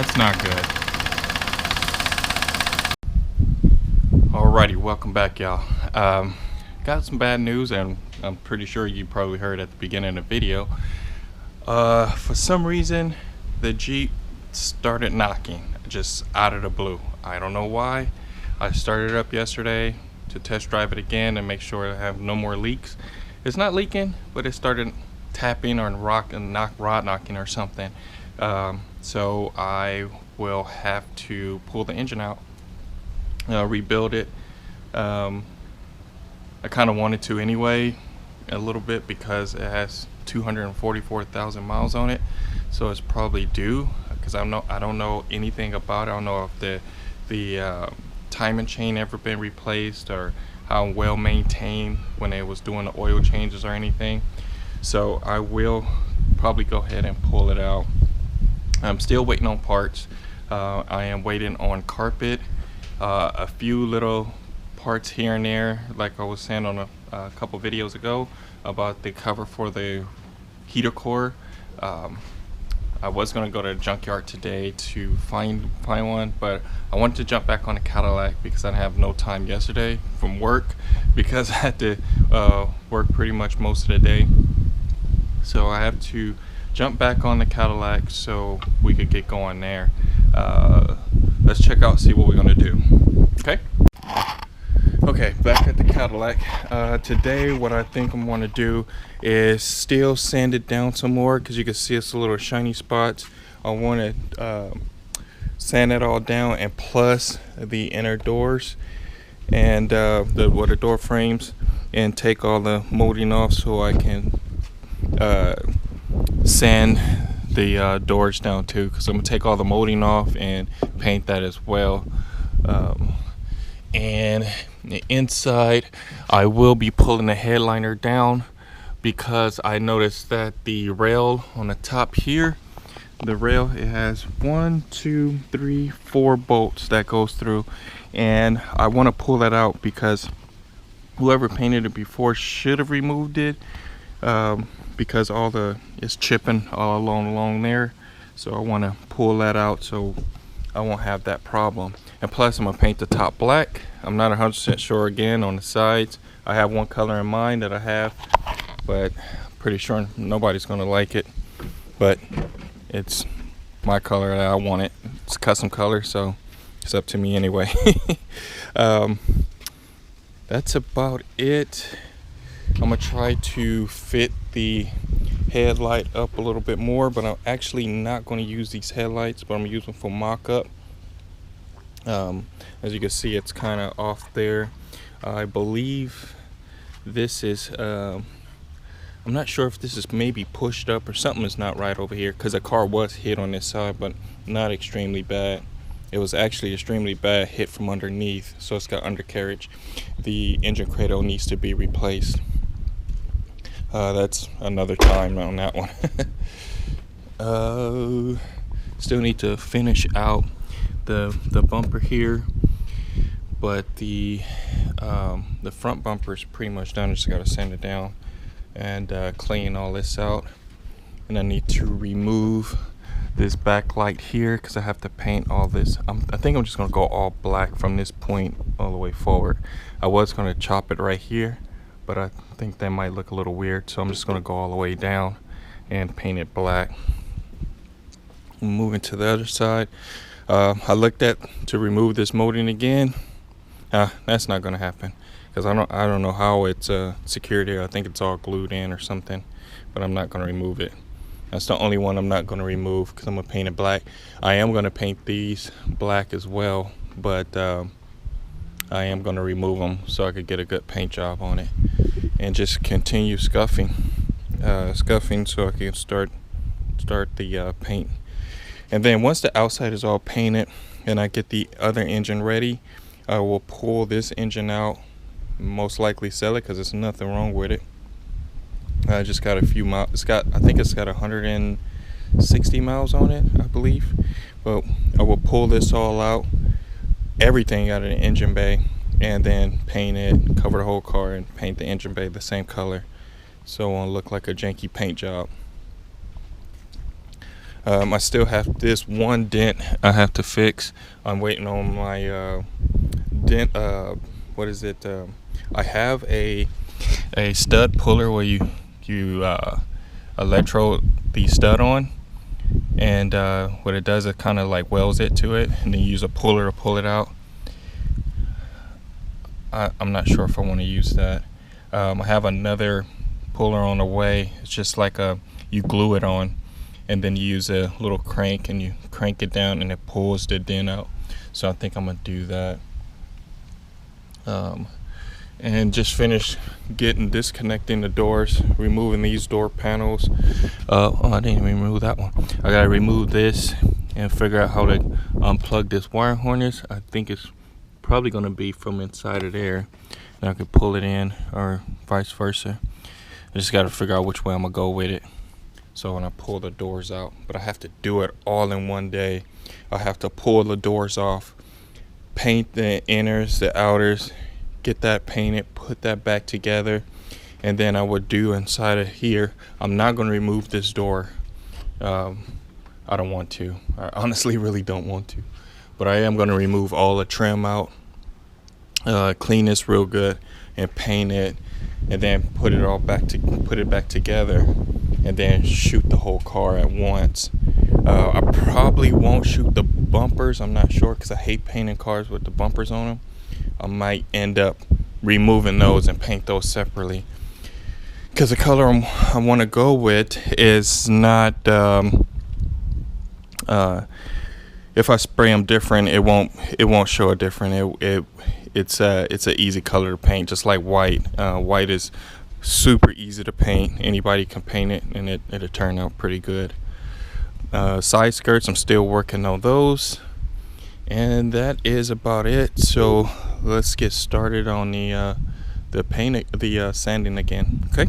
That's not good. Alrighty, welcome back, y'all. Got some bad news, and I'm pretty sure you probably heard at the beginning of the video. For some reason, the Jeep started knocking just out of the blue. I don't know why. I started it up yesterday to test drive it again and make sure I have no more leaks. It's not leaking, but it started tapping or rod knocking or something. So I will have to pull the engine out, rebuild it. I kind of wanted to anyway, a little bit, because it has 244,000 miles on it, so it's probably due. Because I don't know anything about it. I don't know if the timing chain ever been replaced, or how well maintained when it was doing the oil changes or anything. So I will probably go ahead and pull it out. I'm still waiting on parts. I am waiting on carpet, a few little parts here and there, like I was saying on a couple videos ago about the cover for the heater core. I was gonna go to the junkyard today to find one, but I wanted to jump back on the Cadillac because I have no time yesterday from work, because I had to work pretty much most of the day. So I have to jump back on the Cadillac so we could get going there. Let's check out, see what we're gonna do. Okay, back at the Cadillac. Today what I think I'm gonna do is still sand it down some more, because you can see it's a little shiny spots. I want to sand it all down, and plus the inner doors and the door frames, and take all the molding off so I can sand the doors down too, because I'm gonna take all the molding off and paint that as well. And the inside, I will be pulling the headliner down, because I noticed that the rail on the top here, the rail, it has 1, 2, 3, 4 bolts that goes through, and I want to pull that out because whoever painted it before should have removed it, because it's chipping all along there. So I want to pull that out so I won't have that problem. And plus I'm gonna paint the top black. I'm not 100% sure again on the sides. I have one color in mind that I have, but I'm pretty sure nobody's gonna like it, but it's my color that I want it. It's custom color, so it's up to me anyway. That's about it. I'm gonna try to fit the headlight up a little bit more, but I'm actually not going to use these headlights, but I'm using them for mock-up. As you can see, it's kind of off there. I believe this is I'm not sure if this is maybe pushed up or something is not right over here, because the car was hit on this side, but not extremely bad. It was actually extremely bad hit from underneath, so it's got undercarriage. The engine cradle needs to be replaced. That's another time on that one. Still need to finish out the bumper here, but the front bumper is pretty much done. Just gotta sand it down and clean all this out. And I need to remove this backlight here, because I have to paint all this. I think I'm just gonna go all black from this point all the way forward. I was gonna chop it right here, but I think that might look a little weird, so I'm just going to go all the way down and paint it black. Moving to the other side, I looked at to remove this molding again. That's not going to happen, because I don't know how it's secured here. I think it's all glued in or something, but I'm not going to remove it. That's the only one I'm not going to remove, because I'm going to paint it black. I am going to paint these black as well, but I am going to remove them so I could get a good paint job on it, and just continue scuffing so I can start the paint. And then once the outside is all painted and I get the other engine ready, I will pull this engine out, most likely sell it, because there's nothing wrong with it. I just got a few miles. I think it's got 160 miles on it, I believe. But I will pull this all out, everything out of the engine bay, and then paint it, cover the whole car, and paint the engine bay the same color, so it won't look like a janky paint job. I still have this one dent I have to fix. I'm waiting on my dent. What is it? I have a stud puller where you electrode the stud on, and what it does, it kind of like welds it to it, and then you use a puller to pull it out. I'm not sure if I want to use that. I have another puller on the way. It's just like you glue it on, and then you use a little crank and you crank it down and it pulls the dent out. So I think I'm gonna do that. And just finish disconnecting the doors, removing these door panels. I didn't even remove that one. I gotta remove this and figure out how to unplug this wire harness. I think it's probably gonna be from inside of there, and I could pull it in, or vice versa. I just gotta figure out which way I'm gonna go with it. So when I pull the doors out, but I have to do it all in one day. I have to pull the doors off, paint the inners, the outers, get that painted, put that back together, and then I would do inside of here. I'm not going to remove this door. I don't want to. I honestly really don't want to, but I am going to remove all the trim out, clean this real good, and paint it, and then put it back together, and then shoot the whole car at once. I probably won't shoot the bumpers. I'm not sure, because I hate painting cars with the bumpers on them. I might end up removing those and paint those separately, because the color I want to go with is not if I spray them different, it won't show a different. It's an easy color to paint, just like white. White is super easy to paint. Anybody can paint it, and it'll turn out pretty good. Side skirts, I'm still working on those, and that is about it. So let's get started on the sanding again. Okay.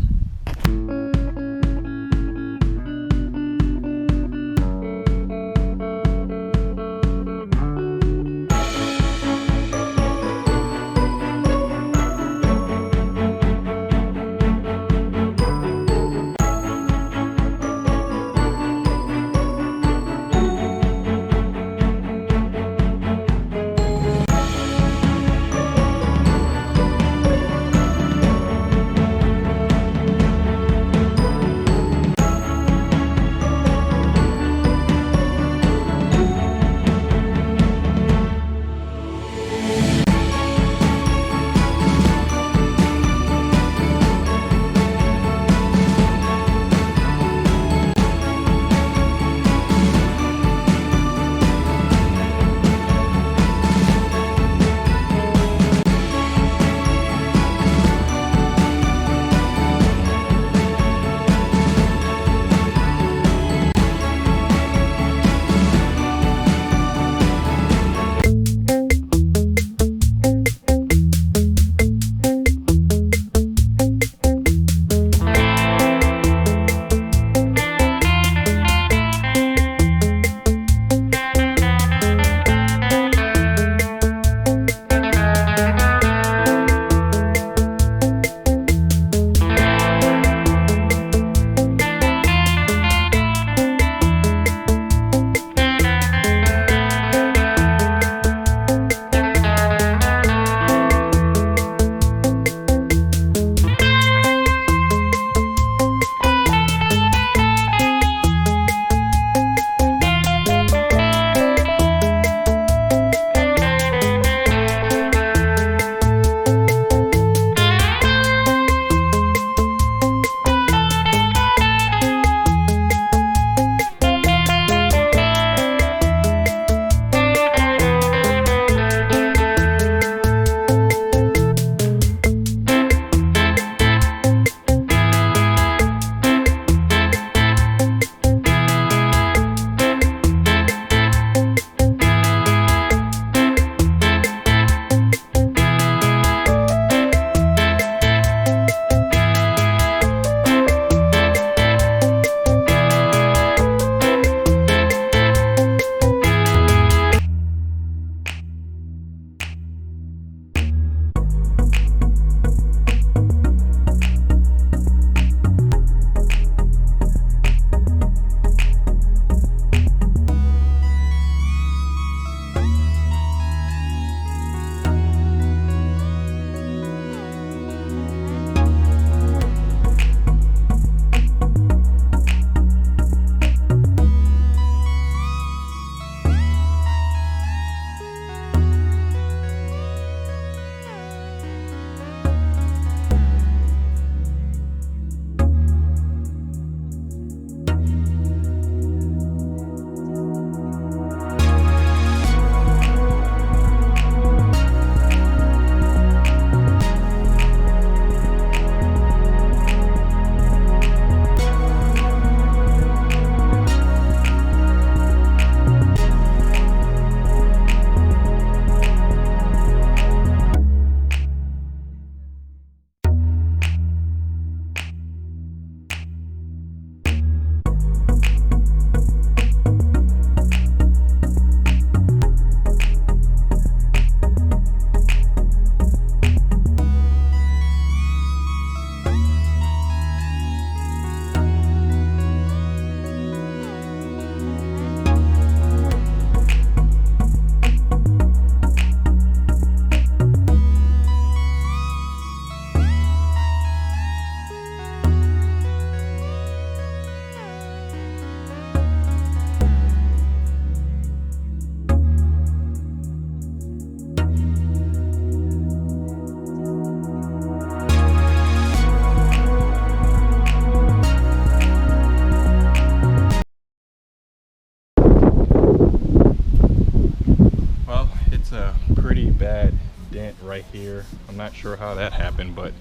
right here. I'm not sure how that happened, but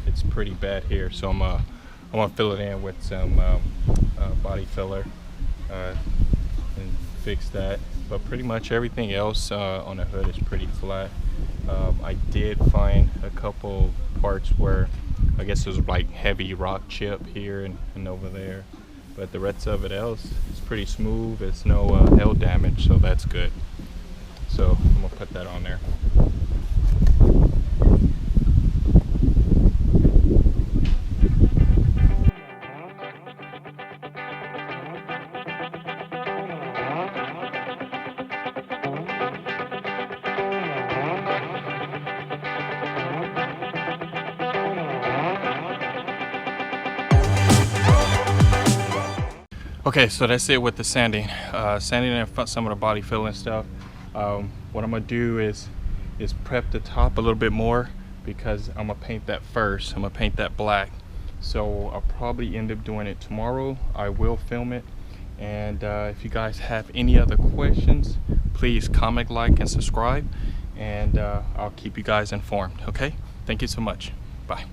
it's pretty bad here. So I'm gonna fill it in with some body filler and fix that. But pretty much everything else on the hood is pretty flat. I did find a couple parts where I guess there's like heavy rock chip here and over there, but the rest of it else is pretty smooth. It's no hail damage, so that's good. So I'm gonna put that on there. Okay, so that's it with the sanding. Sanding and some of the body filling stuff. What I'm gonna do is prep the top a little bit more, because I'm gonna paint that first. I'm gonna paint that black. So I'll probably end up doing it tomorrow. I will film it. And if you guys have any other questions, please comment, like, and subscribe. And I'll keep you guys informed, okay? Thank you so much. Bye.